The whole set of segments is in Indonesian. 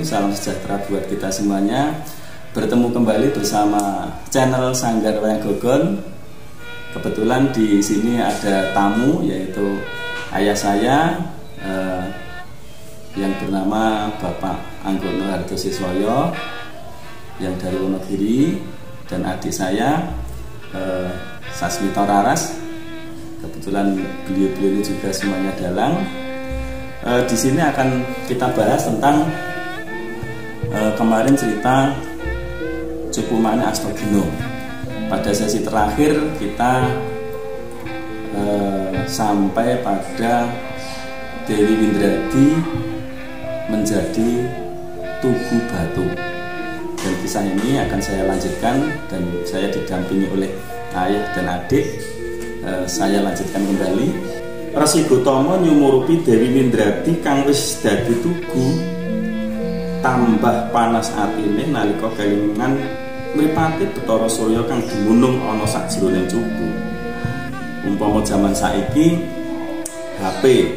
Rahayu, salam sejahtera buat kita semuanya. Bertemu kembali bersama channel Sanggar Wayang Gogon. Kebetulan di sini ada tamu, yaitu ayah saya yang bernama Bapak Anggono Hartosiswoyo yang dari Wonogiri, dan adik saya Sasmito Raras. Kebetulan beliau-beliau ini juga semuanya dalang. Di sini akan kita bahas tentang kemarin cerita Cukumane Astagina. Pada sesi terakhir kita sampai pada Dewi Windradi menjadi Tugu Batu, dan kisah ini akan saya lanjutkan dan saya didampingi oleh ayah dan adik. Saya lanjutkan kembali. Resi Gotama nyumurupi Dewi Windradi kang wis dadi tugu, tambah panas atine nalika kelingan mripate Bathara Surya kang dumunung ana sajroning cupu. Umpama jaman saiki HP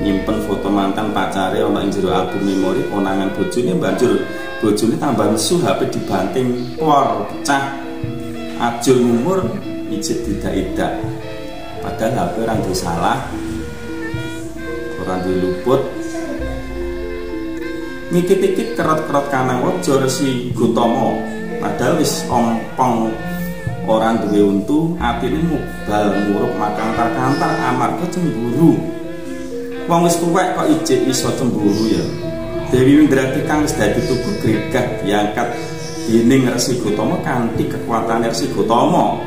nyimpen foto mantan pacare ana ing jero album memori konangan bojone, banjur bojone tambah nesu, HP dibanting por pecah, ajul ngumur ijit tidak-idak. Padahal HP orang duwe salah, orang duwe luput. Mikit-mikit kerot-kerot kanang waja Resi Gotama, padahal wis ompong orang duwe untu, atine mubal murup makantar-kantar amarga cemburu. Wong wis tuwek kok ijik iso cemburu ya. Dewi Windradi kang wis dadi tugu gregah diangkat dening Resi Gotama kanthi kekuatan Resi Gotama.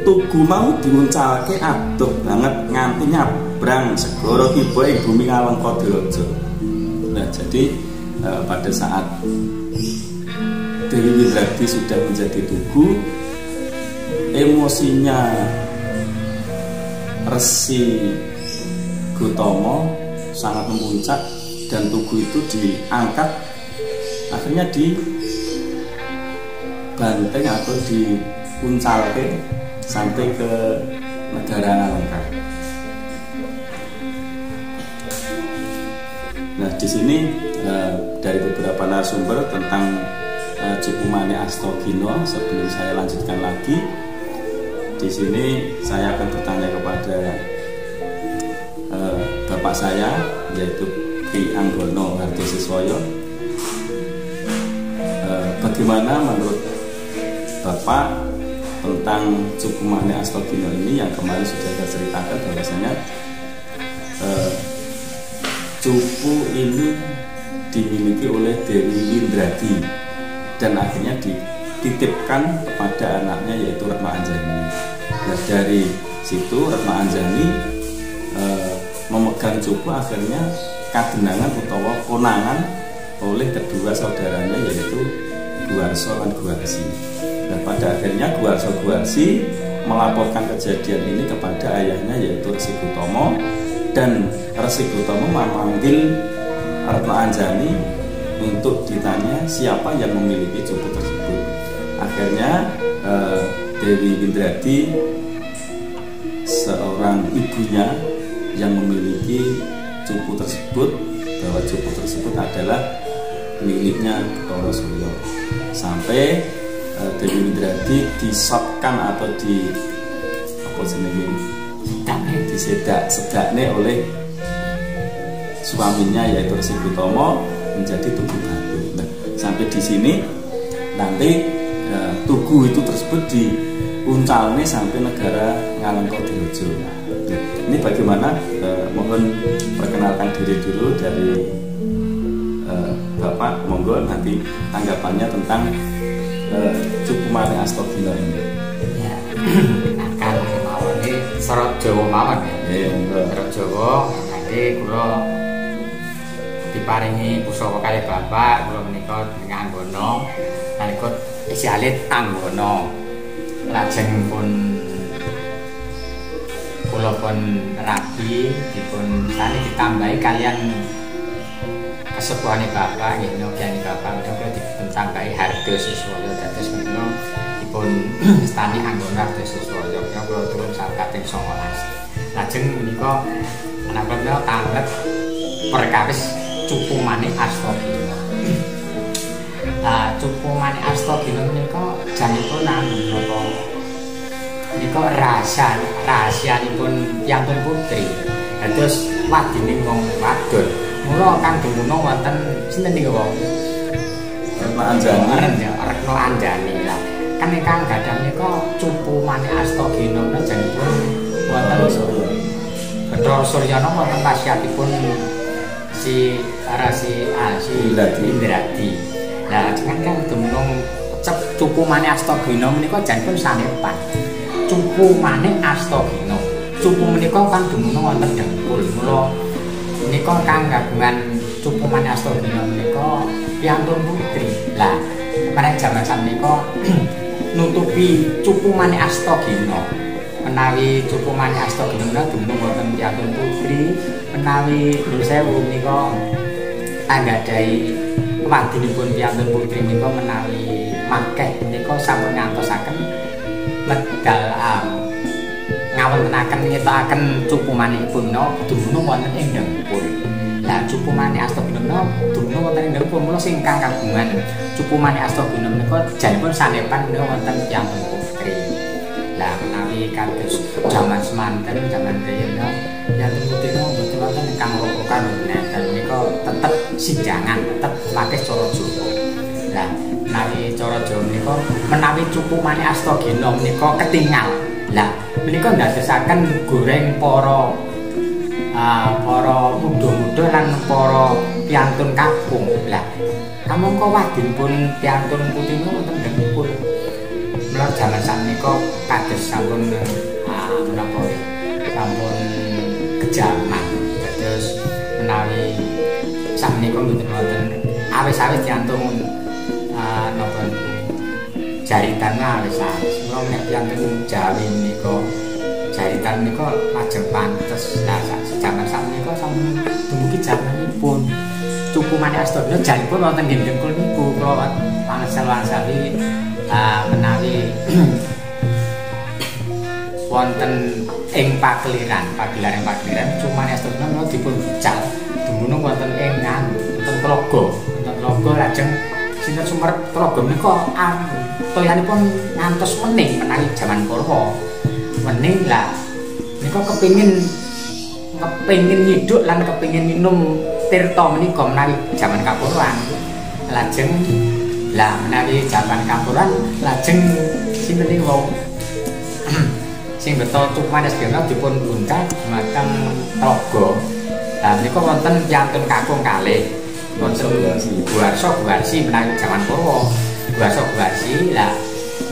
Tugu mau diuncalke adoh banget nganti nyabrang segara tiba ing bumi Ngalengkadiraja. Nah, jadi pada saat Dewi Windradi sudah menjadi tugu, emosinya Resi Gotama sangat memuncak dan tugu itu diangkat, akhirnya dibanteng atau diuncalke sampai ke negara Ngalengka. Nah, di sini dari beberapa narasumber tentang Cukumane Astagina, sebelum saya lanjutkan lagi, di sini saya akan bertanya kepada bapak saya, yaitu Ki Anggono Hartosiswoyo. Bagaimana menurut bapak tentang Cukumane Astagina ini yang kemarin sudah saya ceritakan bahwasanya cupu ini dimiliki oleh Dewi Windradi dan akhirnya dititipkan kepada anaknya yaitu Retno Anjani. Nah, dari situ Retno Anjani memegang cupu, akhirnya kadenangan utawa konangan oleh kedua saudaranya yaitu Guwarso dan Guwarsi. Nah, pada akhirnya Guwarsi melaporkan kejadian ini kepada ayahnya yaitu Resi Gotama, dan Resi Gotama memanggil Retno Anjani untuk ditanya siapa yang memiliki cupu tersebut. Akhirnya Dewi Windradi, seorang ibunya yang memiliki cupu tersebut, bahwa cupu tersebut adalah miliknya Bathara Surya. Sampai Dewi Windradi disotkan atau disedakne oleh suaminya yaitu Resi Gotama menjadi Tugu Batu. Nah, sampai di sini nanti tugu itu tersebut diuncalne sampai negara Ngalengkadiraja. Nah, ini bagaimana? Mohon perkenalkan diri dulu dari Bapak, monggo nanti tanggapannya tentang Cukumane Astagina ini. Ya, kan mawon iki serat Jawa mawon ya. Serat Jawa, nanti kula diparingi pusaka kalih bapak, kula menika dengan Anggono, nalika isih alit Anggono. Lajeng pun kula pun rabi dipun sani ditambahi kalian kesepuhane bapak nggih nyogyane bapak kula dipun tambahi Hartosiswoyo dados menika dipun stani Anggono Hartosiswoyo kula turun kaping 19. Lajeng menika anak kula talet perkawis Cukumane Astagina. cupu mani asta dina menika janipun napa menika rahasianipun piyantun putri. Dados wadining wong wadon. Mula kang dumunung wonten sinten niku wong? Retno Anjani. Retno Anjani lah. Kan ingkang gadhah menika cupu mani asta dina menika janipun wonten Bathara Suryana wonten wasiatipun si Indradi. Lah jenengan kan dumunung cupu mani asta dina menika janipun sanepan. Cupu mani asta dina. Cupu menika kan dumunung wonten Dengkul. Mula menika kang kagungan cupu mani asta dina menika piyantun putri. Lah pada jaman sameika nutupi cupu mani asta dina. Menawi cupu mani asta dina dumunung wonten piyantun putri, menawi nuwun sewu menika anggadhahi wadinipun piyantun putri menika menawi makeh menika sampun ngantosaken medal ngawontenaken ngetokaken cupu manipun dumunung wonten ing Dengkul. Lah cupu mani asta dina dumunung wonten ing Dengkul mula sing kang kagungan cupu mani asta dina menika janipun sanepan menika wonten piyantun putri. Lah menawi kados jaman semanten jaman riyen piyantun putri mboten wonten ingkang rokokan dan menika tetep sinjangan tetep lakis cara Jawa. Lah menawi cara Jawa menika menawi cupu mani asta dina menika ketingal. Lah menika ndadosaken goreng para muda-muda lan para piyantun kampung. Lah kamangka wadinipun piyantun putri wonten Dengkul. Mula jaman sameika kados sampun menapa sampun kejaman. Dados menawi samenika mboten wonten awis-awis diantung napa jaritan awis-awis. Mula nek piyantun Jawi menika jaritan menika lajeng pantes. Lah jaman sameika sampun dumugi jamanipun cupu mani asta dina janipun wonten ing Dengkul niku kula pangsal-wangsali menawi wonten ing pagelaran cupu mani asta dina menika dipun bical dumunung wonten ing wonten Tlaga lajeng sinten Sumer Tlaga menika toyanipun ngantos wening menawi jaman Purwa. Wening lah menika kepengin nyiduk lan kepengin minum tirta menika menawi jaman Kapurwan. Lajeng lah menawi jaman Kapurwan lajeng sinten niku wau sing beto cupu mani asta dina dipun gunting makam Tlaga. Lah menika wonten piyantun kakung kalih wonten Guwarsa menawi jaman Purwa. Guwarsa lah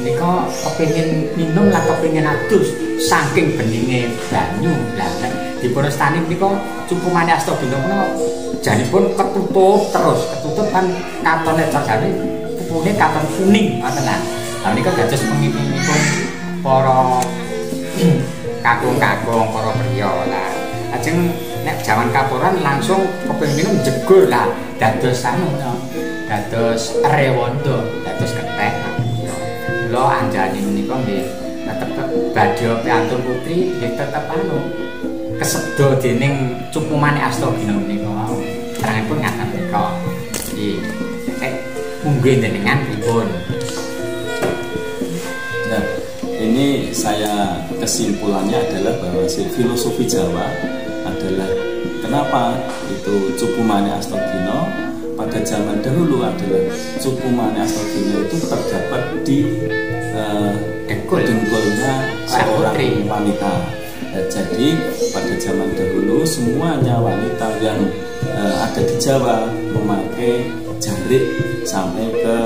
menika kepengin minum lan kepengin adus saking beninge banyu. Lah dipun restani menika cupu mani asta dina menika janipun ketutup kan katone carane pupune katon kuning ngoten lah. Lah menika dados pengipinipun para kakung-kakung para priya. Lah lajeng nek jaman Kapurwan langsung kepengin minum jegul lah dados dados rewanda dados kethek. Mula Anjani menika nggih tetep badhe piyantun putri nggih tetep kesedo dening cupu mani asta dina menika wau. Terangipun ngaten menika. Nggih. Mungkin jenengan pripun? Nah, ini saya kesimpulannya adalah bahwa filosofi Jawa adalah kenapa itu cupu mani asta dina pada zaman dahulu adalah cupu mani asta dina itu terdapat di dengkulnya seorang wanita. Jadi pada zaman dahulu semuanya wanita yang ada di Jawa memakai jarik sampai ke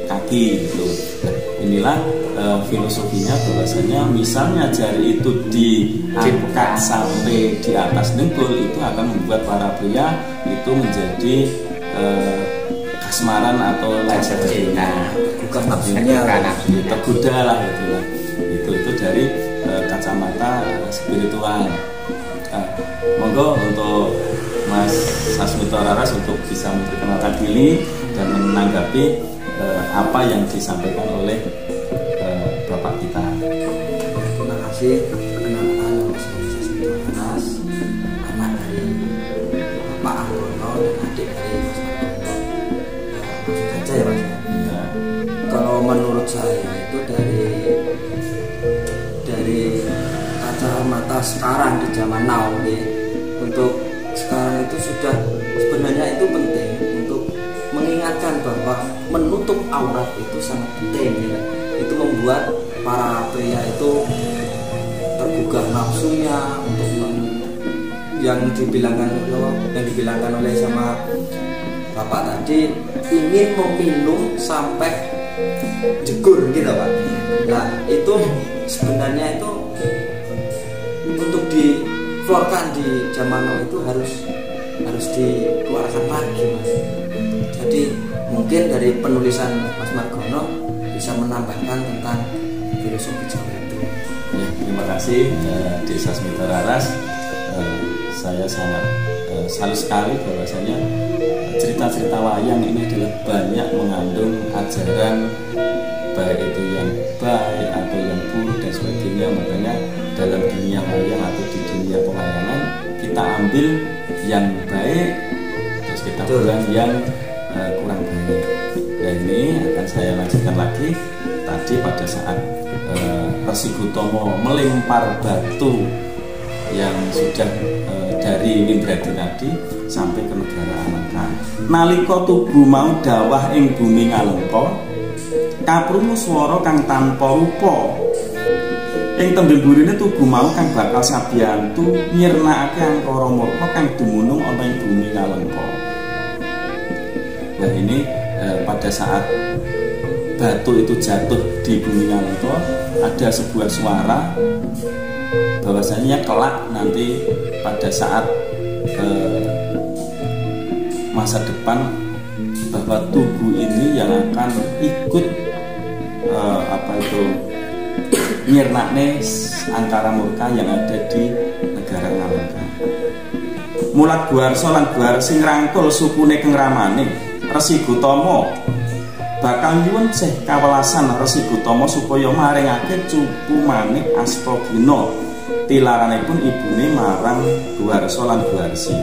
kaki gitu. Inilah filosofinya bahwasanya misalnya jari itu diangkat sampai di atas dengkul itu akan membuat para pria itu menjadi kasmaran atau lajar zina, bukan nafsunya tergoda lah itu dari kacamata spiritual. Monggo untuk Mas Sasmito Raras untuk bisa memperkenalkan diri dan menanggapi apa yang disampaikan oleh Bapak kita. Terima kasih. Perkenalkan Mas Sasmito Raras, anak dari Bapak Anggono dan adik dari Mas Anggono. Langsung saja ya Mas. menurut saya itu dari kacamata sekarang di zaman now ya. Untuk sekarang itu sudah sebenarnya itu penting untuk mengingatkan bahwa menutup aurat itu sangat penting ya. Itu membuat para pria itu tergugah nafsunya untuk yang dibilangkan oleh sama Bapak tadi, ingin meminum sampai jegur gitu Pak. Nah itu sebenarnya itu untuk dikeluarkan di zaman now itu harus dikeluarkan lagi Mas. Jadi mungkin dari penulisan Mas Margono bisa menambahkan tentang filosofi Jawa itu. Ya, terima kasih Desa Smito Raras. Saya sangat salut sekali bahwasanya cerita-cerita wayang ini adalah banyak mengandung ajaran, baik itu yang baik atau yang buruk dan sebagainya. Makanya dalam dunia wayang atau di dunia pewayangan kita ambil yang baik, terus kita buang yang kurang baik. Nah ini akan saya lanjutkan lagi. Tadi pada saat Resi Gotomo melempar batu yang sudah dari Windradi tadi sampai ke negara Amangka. Nalika tugu mau dawah ing bumi Ngalengka, kaprungu swara kang tanpa rupa. Ing tembe burine tugu mau kang bakal sabiyantu nyirnakake angkara murka kang dumunung ana ing bumi Ngalengka. Nah ini pada saat batu itu jatuh di bumi Ngalengka, ada sebuah suara bahwasanya kelak nanti pada saat masa depan bahwa tugu ini yang akan ikut nyirnakne angkara murka yang ada di negara Ngalengka. Mulat Guarso lan Guarsi ngrangkul sukune kengramane Resi Gotomo bakal nyuwun sih kawelasan Resi Gotomo supaya maringake cupu Manik Astagina tilaranipun ibune marang Guarso lan Guarsi.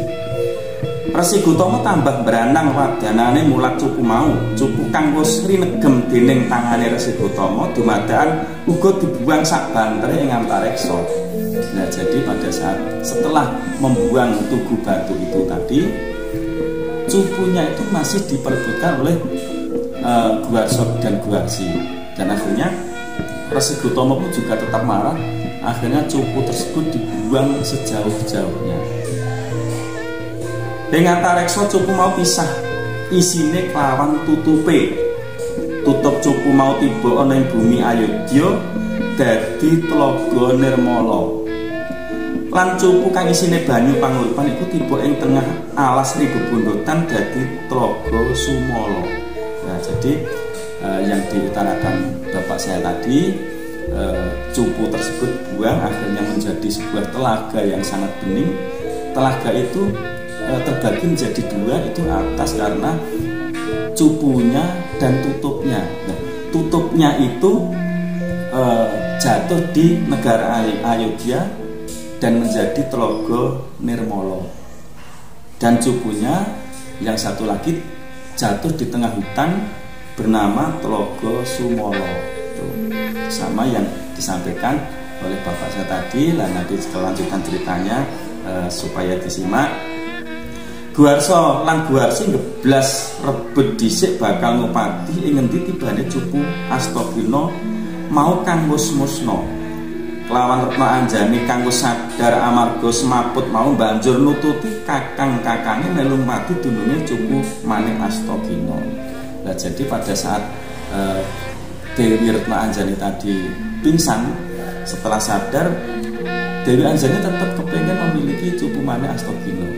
Resi Gotomo tambah beranang wadanane mulat cupu mau, cupu kang wis rinegem dening tangane Resi Gotomo dumadakan uga dibuang sak bantere ing antareksa. Nah, jadi pada saat setelah membuang tugu batu itu tadi, cupunya itu masih diperebutkan oleh Guarso dan Guarsi. Dan akhirnya Resi Gotomo pun juga tetap marah. Akhirnya cupu tersebut dibuang sejauh-jauhnya. Dengan tareksa cupu mau pisah, isine kelawan tutupe. Tutup cupu mau tiba ana ing bumi Ayodya dadi Tlaga Nirmala. Lan cupu kang isine banyu panguripan iku tiba ing tengah alas bebondotan dadi Tlaga Sumala. Nah, jadi yang diutarakan Bapak saya tadi, cupu tersebut buang akhirnya menjadi sebuah telaga yang sangat bening. Telaga itu terbagi menjadi dua, itu atas karena cupunya dan tutupnya. Nah, tutupnya itu jatuh di negara Ayodya dan menjadi Tlaga Nirmala. Dan cupunya yang satu lagi jatuh di tengah hutan bernama Tlaga Sumala. Sama yang disampaikan oleh Bapak saya tadi. Lah nanti kelanjutan ceritanya supaya disimak. Guarso lan Guarsi ngeblas rebut dhisik bakal ngupati ing ngendi tibane cupu Astagina mau kang wis musna. Kelawan Retna Anjani kang wis sadar amarga semaput mau banjur nututi kakang-kakange melu mati dununge cupu Manik Astagina. Nah, jadi pada saat Dewi Retna Anjani tadi pingsan, setelah sadar Dewi Anjani tetap kepengen memiliki cupu Manik Astagina.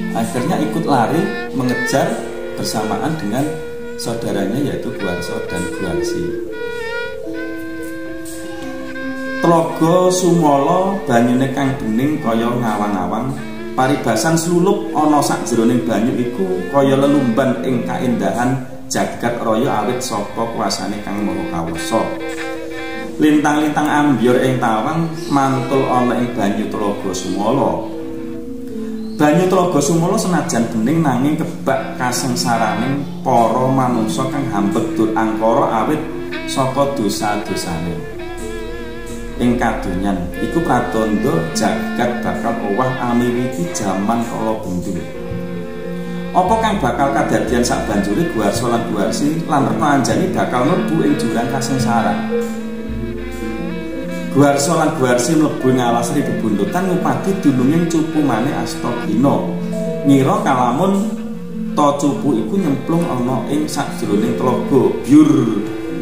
Akhirnya ikut lari mengejar bersamaan dengan saudaranya yaitu Guarso dan Guarsi. Tlaga Sumala banyune kang bening kaya ngawang-awang, paribasan slulup ana sakjroning banyu iku kaya lelumban ing kaendahan jagat raya awit saka kuasane kang maha kawasa. Lintang-lintang ambyur ing tawang mantul ana ing banyu Tlaga Sumala. Banyu Tlaga Sumala senajan bening nanging kebak kasengsaraning para manungsa kang hambek dur angkara awit saka dosa-dosane. Ing kadonyan iku pratandha jagat bakal owah amiwiti jaman kala bendu. Apa kang bakal kadadian sabanjure Guwarsa lan Guwarsi lan Retna Anjani bakal mlebu ing jurang kasengsara. Guwarsa lan Guwarsi mlebu ing alas bebuntutan ngupadi dununging cupu maneh Astagina. Ngira kalamun ta cupu iku nyemplung ana ing sajroning tlaga byur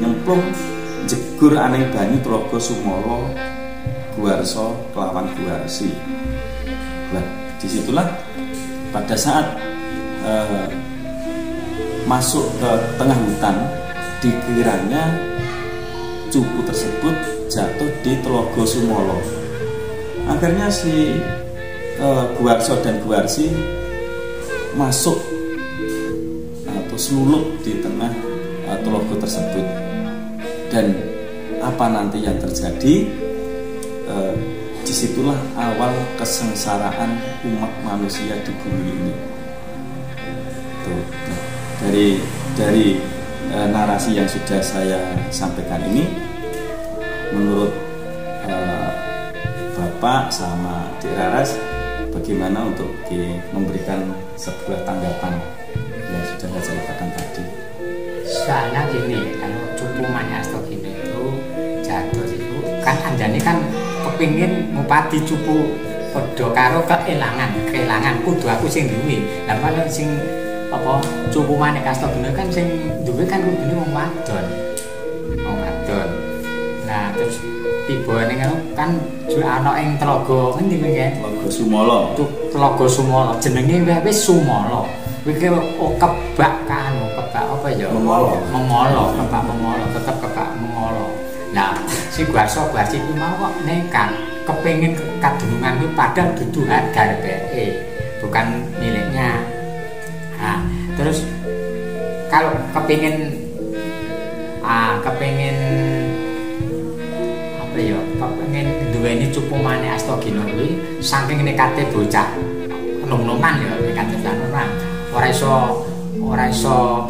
nyemplung jegur aning banyu tlaga Sumala Guwarsa kelawan Guwarsi. Nah, disitulah pada saat masuk ke tengah hutan, dikiranya cupu tersebut jatuh di tlaga Sumala. Akhirnya si Guwarsa dan Guwarsi masuk atau selulup di tengah tlaga tersebut. Dan apa nanti yang terjadi, disitulah awal kesengsaraan umat manusia di bumi ini. Tuh, dari narasi yang sudah saya sampaikan ini, menurut Bapak sama Dik Raras, bagaimana untuk memberikan sebuah tanggapan yang sudah saya ceritakan tadi? Soalnya gini, kalau cupu maneh Astagina itu jatuh itu kan Anjani kan kepingin ngupadi cupu padha karo keelangan kudu aku sing duwe. Lah kalau sing apa cupu maneh Astagina kan sing duwe kan kudune wong wadon. Nah, terus tiba ning kan ana ing tlaga ngendi nggih? Tlaga Sumala. Tlaga Sumala jenenge wis Sumala. Iki kebak apa ya? Memolo, kebak memolo, tetep kebak memolo. Nah, si Guwarsa Guwarsi iki mau kok nekat kepengin kadunungan kuwi padahal dudu harga bukan miliknya. Nah, terus kalau kepengin apa ya? Kepengin duweni cupu maneh Astagina kuwi saking nekate bocah enom-enoman ya nekate enom-enoman. Ora iso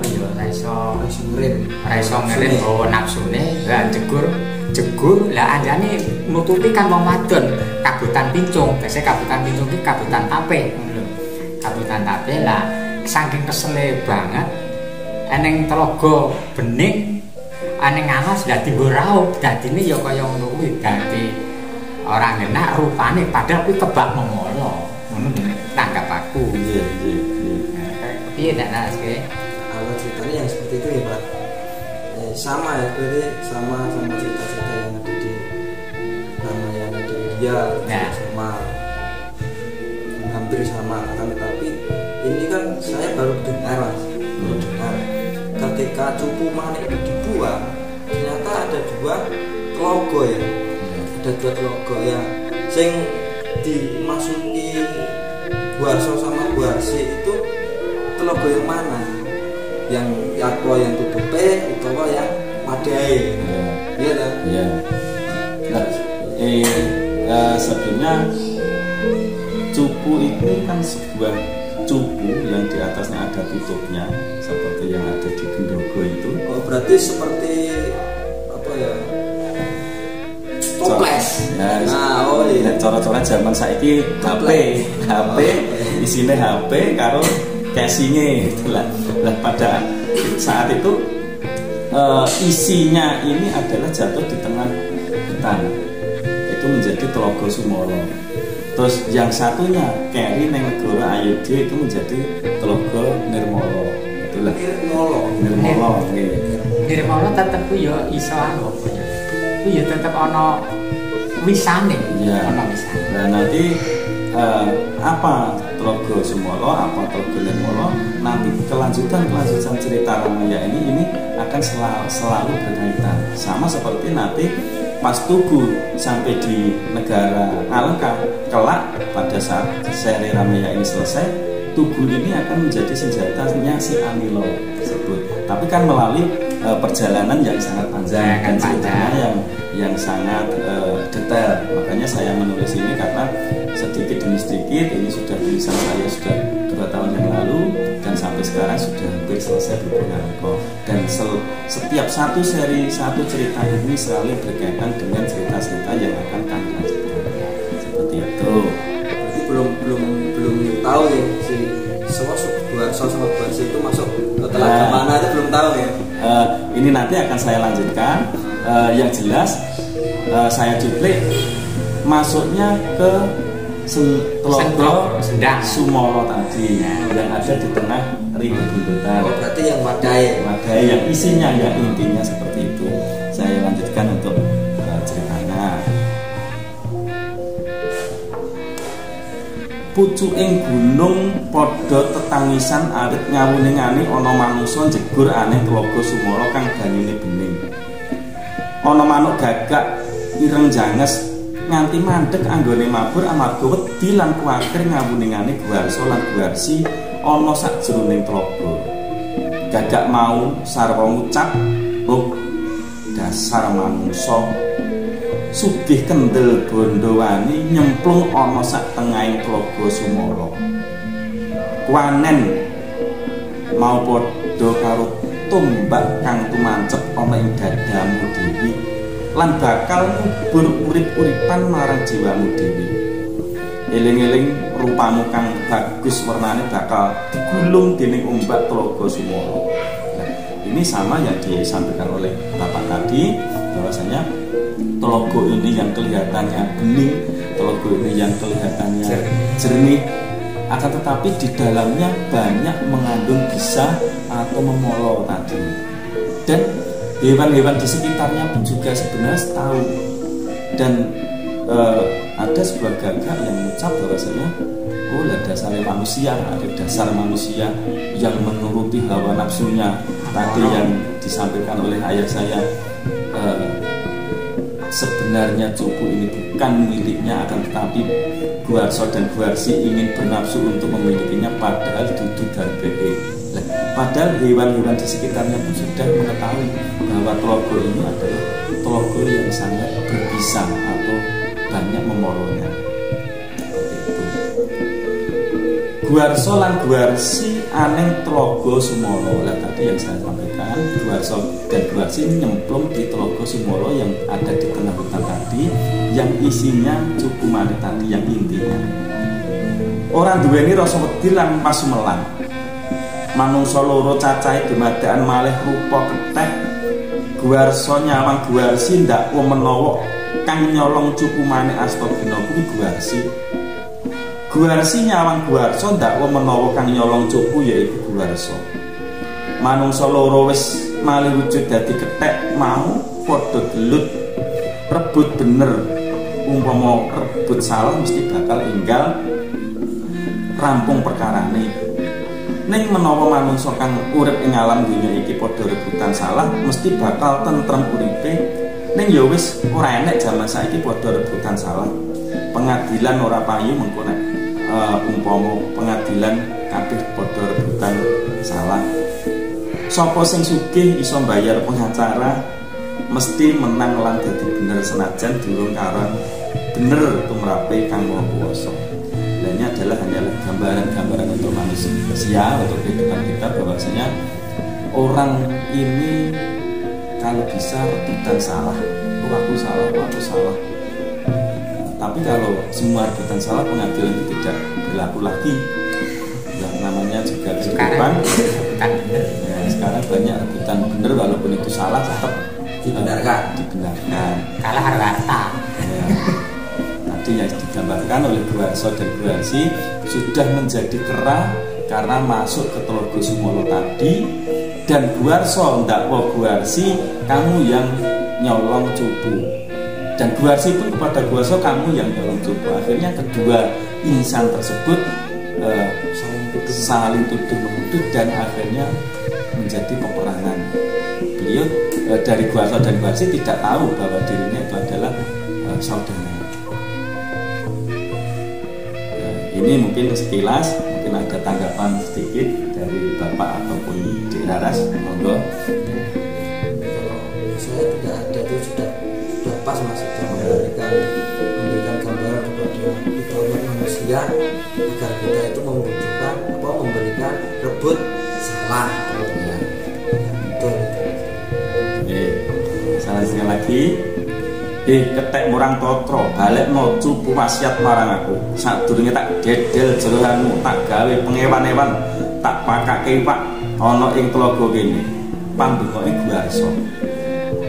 ngirim bawa nafsune, lah jegur lah Anjani nututi kan wong wadon Kabutan Pincung. Biasa Kabutan Pincung iki Kabutan Tape ngono lho. Kabutan Tape lah saking kesele banget eneng telaga bening eneng alas dadi nggo raup, dadine ya kaya ngono kuwi, dadi ora enak rupane padahal kuwi kebak memolo. Ngono tanggap aku. Iya. Iya, tidak naskah. Kalau ceritanya yang seperti itu ya Pak, sama ya, berarti sama cerita-cerita yang ada di Ramayana di India, nah. sama hampir sama kan, tetapi ini kan saya baru dengar Mas, ketika cupu maneh itu dibuang, ternyata ada dua telaga ya, yang sing dimasuki Guwarsa sama Guwarsi itu telaga yang mana? Yang tutupe utawa yang madai? Iya kan? Iya. Nah, sebenarnya cupu itu kan sebuah cupu yang di atasnya ada tutupnya seperti yang ada di Gendogo itu. Oh, berarti seperti apa ya? Toples. Ya, nah, oh iya. Cara-cara zaman saiki HP isine HP karo casingnya itulah. Lah pada saat itu isinya ini adalah jatuh di tengah hutan. Itu menjadi Tlaga Sumala. Terus yang satunya keri neng negara Ayodhya itu menjadi Tlaga Nirmala. Itulah Nirmala. Nirmala tetep ya iso apa ya. Ku ya tetep ana wisane. Iya. Ana wisane. Nah, nanti apa Tlaga Sumala, apa Tlaga Nirmala, nanti kelanjutan cerita Ramayana ini akan selalu berkaitan. Sama seperti nanti pas Tugu sampai di negara Alengka, kelak pada saat seri Ramayana ini selesai, Tugu ini akan menjadi senjatanya si Anila tersebut. Tapi kan melalui perjalanan yang sangat panjang dan ceritanya yang sangat detail. Makanya saya menulis ini karena sedikit demi sedikit, ini sudah tulisan saya sudah 2 tahun yang lalu, dan sampai sekarang sudah hampir selesai berpengaruh. Dan setiap satu cerita ini selalu berkaitan dengan cerita-cerita yang akan kami lanjutkan. Seperti itu. Berarti belum tahu ya si sosok Guarso itu masuk ke telaga mana itu belum tahu ya. Ini nanti akan saya lanjutkan. Yang jelas saya cuplik masuknya ke Tlogo Sumoro tadi yang ada di tengah ring buntutan. Oh, berarti yang wadai yang isinya, yang intinya seperti itu. Saya lanjutkan untuk ceritanya. Pucuking gunung padha tetangisan awit nyawuningani ana manungsa njegur aneh Tlaga Sumara kang banyune bening. Ana manuk gagak ireng janges nganti mandheg anggone mabur amarga wedi lan kuwatir ngawuningane Guarso lan Guarsi ana sajroning tlaga. Gagak mau sarwa ngucap, "Oh, dasar manungsa sugih kendel bondo wani nyemplung ana sak tengahing Tlaga Sumara. Kuanen mau padha karo tombak kang tumancep ana ing dadamu dhewe lan bakal ngubur urip-uripan marang jiwamu dhewe. Eling-eling rupamu kang bagus warnane bakal digulung dening ombak Tlaga Sumara." Nah, ini sama yang disampaikan oleh Bapak tadi, bahwasanya telaga ini yang kelihatannya bening, telaga ini yang kelihatannya jernih, akan tetapi di dalamnya banyak mengandung bisa atau memolo tadi. Dan hewan-hewan di sekitarnya pun juga sebenarnya tahu. Dan ada sebuah gagak yang mengucap bahwasanya, oh lah dasar manusia yang menuruti hawa nafsunya tadi yang disampaikan oleh ayah saya. Sebenarnya cupu ini bukan miliknya, akan tetapi Guarso dan Guarsi ingin bernafsu untuk memilikinya, padahal duduk dan bebek. Padahal hewan-hewan di sekitarnya pun sudah mengetahui bahwa telaga ini adalah telaga yang sangat berbisa atau banyak memolonya. Guarso lan Guarsi aneng Tlaga Sumara. Lah tadi yang saya sampaikan, Guarso dan Guarsi nyemplung di Tlaga Sumara yang ada di tengah hutan tadi, yang isinya cukumane tadi, yang intinya orang duweni rasa wedi lan pasumelan. Manungsa loro cacahe dumadakan malih rupa kethek. Guarso nyawang Guarsi ndakwa menawa kang nyolong cukumane Astagina kuwi Guarsi. Guarsi nyawang Guarso ndakwa menawa kang nyolong cupu yaiku Guarso. Manungsa loro wis malih wujud dadi kethek mau padha gelut rebut bener. Umpama rebut salah mesti bakal enggal rampung perkarane. Ning menawa manungsa kang urip ing alam dunya iki padha rebutan salah mesti bakal tentrem uripe. Ning ya wis ora enek jaman saiki padha rebutan salah. Pengadilan ora payu mengko nek umpama pengadilan kabeh padha rebutan salah. Sapa sing sugih iso mbayar pengacara mesti menang lan dadi bener senajan durung karan bener tumrape kang Maha Kuwasa. Ini adalah hanyalah gambaran-gambaran untuk manusia, untuk kehidupan kita, bahwasanya orang ini kalau bisa rebutan salah, aku salah. Tapi kalau semua rebutan salah, pengadilan itu tidak berlaku lagi. Nah, namanya juga kehidupan. Ya, sekarang banyak rebutan benar, walaupun itu salah tetap dibenarkan. Kalah harta. Ya. Yang digambarkan oleh Guarso dan Guarsi sudah menjadi kera karena masuk ke Tlaga Sumara tadi, dan Guarso ndakwa Guarsi, kamu yang nyolong cupu, dan Guarsi pun kepada Guarso, kamu yang nyolong cupu. Akhirnya kedua insan tersebut saling tuduh menuduh dan akhirnya menjadi peperangan. Beliau dari Guarso dan Guarsi tidak tahu bahwa dirinya itu adalah saudara. Ini mungkin sekilas, mungkin ada tanggapan sedikit dari Bapak ataupun Dik Laras, monggo. Saya tidak ada, itu sudah pas Mas, sudah memberikan gambaran kepada kita manusia agar kita itu membutuhkan apa memberikan rebut salah ya. Betul. Salah sekali lagi. Ketek murang totro balik no cupu wasiat marang aku sadurunge tak dedel jerohanmu tak gawe pengewan-ewan tak pakake iwak ana ing tlaga kene pambengake Guwarsa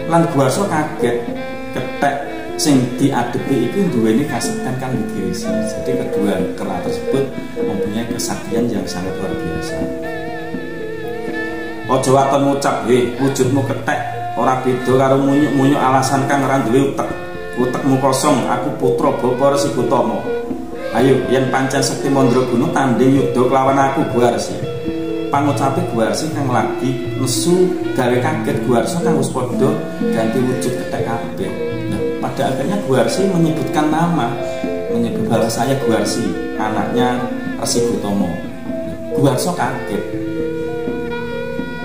lan Guwarsa kaget ketek sing diadepi iku duweni kasetan kang digirisi. Jadi kedua kera tersebut mempunyai kesaktian yang sangat luar biasa. Aja waton ngucap wujudmu ketek ora beda karo munyuk-munyuk alasan kang ora duwe utek. Utekmu kosong, aku putra Bapa Resi Gotama. Ayo yen pancen sekti Mandraguna tanding yudha kelawan aku Guwarsi. Pangucape Guwarsi kang lagi nesu gawe kaget Guwarsa kang wis padha ganti wujud ketek kabeh. Nah, pada akhirnya Guwarsi menyebutkan nama, menyebut bahwa saya Guwarsi, anaknya Resi Gotama. Guwarsa kaget.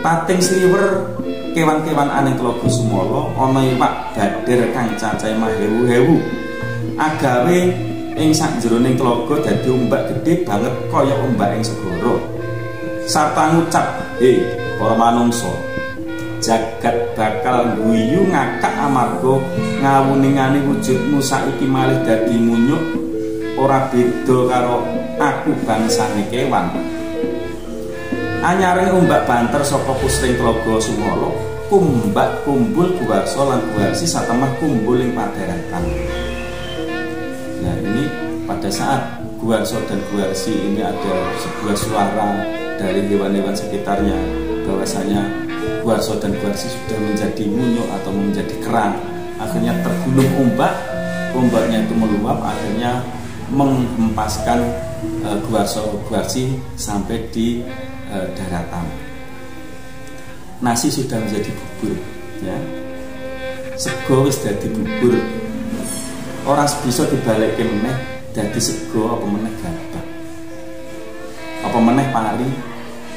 Pating sliwer kewan-kewan aneh telaga Sumala ana iwak badir kang cacahe mahewu-hewu agawe ing sakjeroning telaga dadi ombak gedhe banget kaya ombak ing segara sarta ngucap para manungsa jagat bakal guyu ngakak amarga ngawuningane wujudmu saiki malih dadi munyuk ora beda karo aku bangsane kewan. Anyaring ombak banter saka pusring tlaga Sumala kumbak kumpul Guwarsa lan Guwarsi satemah kumpul ing padharatan. Nah ini pada saat Guwarsa dan Guwarsi ini ada sebuah suara dari hewan-hewan sekitarnya bahwasanya Guwarsa dan Guwarsi sudah menjadi munyuk atau menjadi kerang. Akhirnya tergulung ombak, ombaknya itu meluap akhirnya menghempaskan Guwarsi sampai di daratan. Nasi sudah menjadi bubur ya. Sego wis dadi bubur. Ora bisa dibalikke meneh dadi sego apa meneh gabah. Apa meneh pari,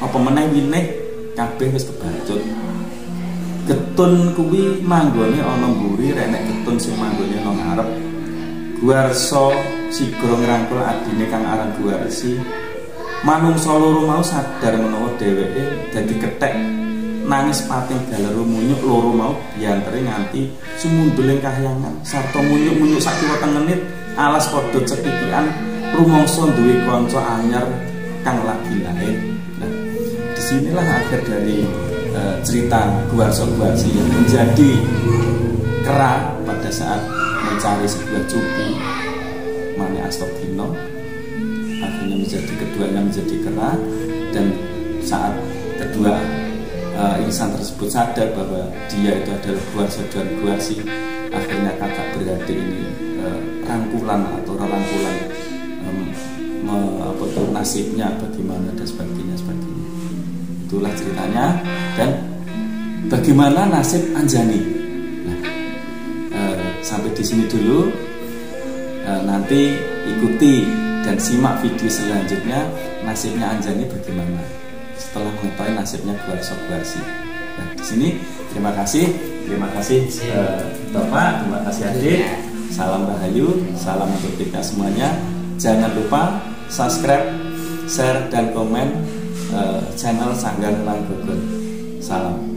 apa meneh winih kabeh wis kebacut. Getun kuwi manggone ana mburi, renek getun sing manggone ana ngarep. Guwarsa sigra ngrangkul adine kang aran Guwarsi. Manungsa loro mau sadar menawa dheweke dadi ketek nangis pating galeru munyuk loro mau dianteri nganti sumunduling kahyangan sarta munyuk-munyuk sakiwa tengenit alas padha cekikikan rumangsa duwe kanca anyar kang lagi lahir. Nah, disinilah akhir dari cerita Guwarsa Guwarsi yang menjadi kera pada saat mencari sebuah cupu Mane Astagina. Akhirnya keduanya menjadi kera dan saat kedua insan tersebut sadar bahwa dia itu adalah Guwarsa dan Guwarsi, akhirnya kakak beradik ini rangkulan atau rangkulan nasibnya bagaimana dan sebagainya. Itulah ceritanya dan bagaimana nasib Anjani. Nah, sampai di sini dulu, nanti ikuti dan simak video selanjutnya nasibnya Anjani bagaimana setelah mengetahui nasibnya Guwarsa Guwarsi. Nah, di sini terima kasih Bapak, terima kasih Adik. Salam rahayu, salam untuk kita semuanya. Jangan lupa subscribe, share dan komen channel Sanggar Langgogon. Salam.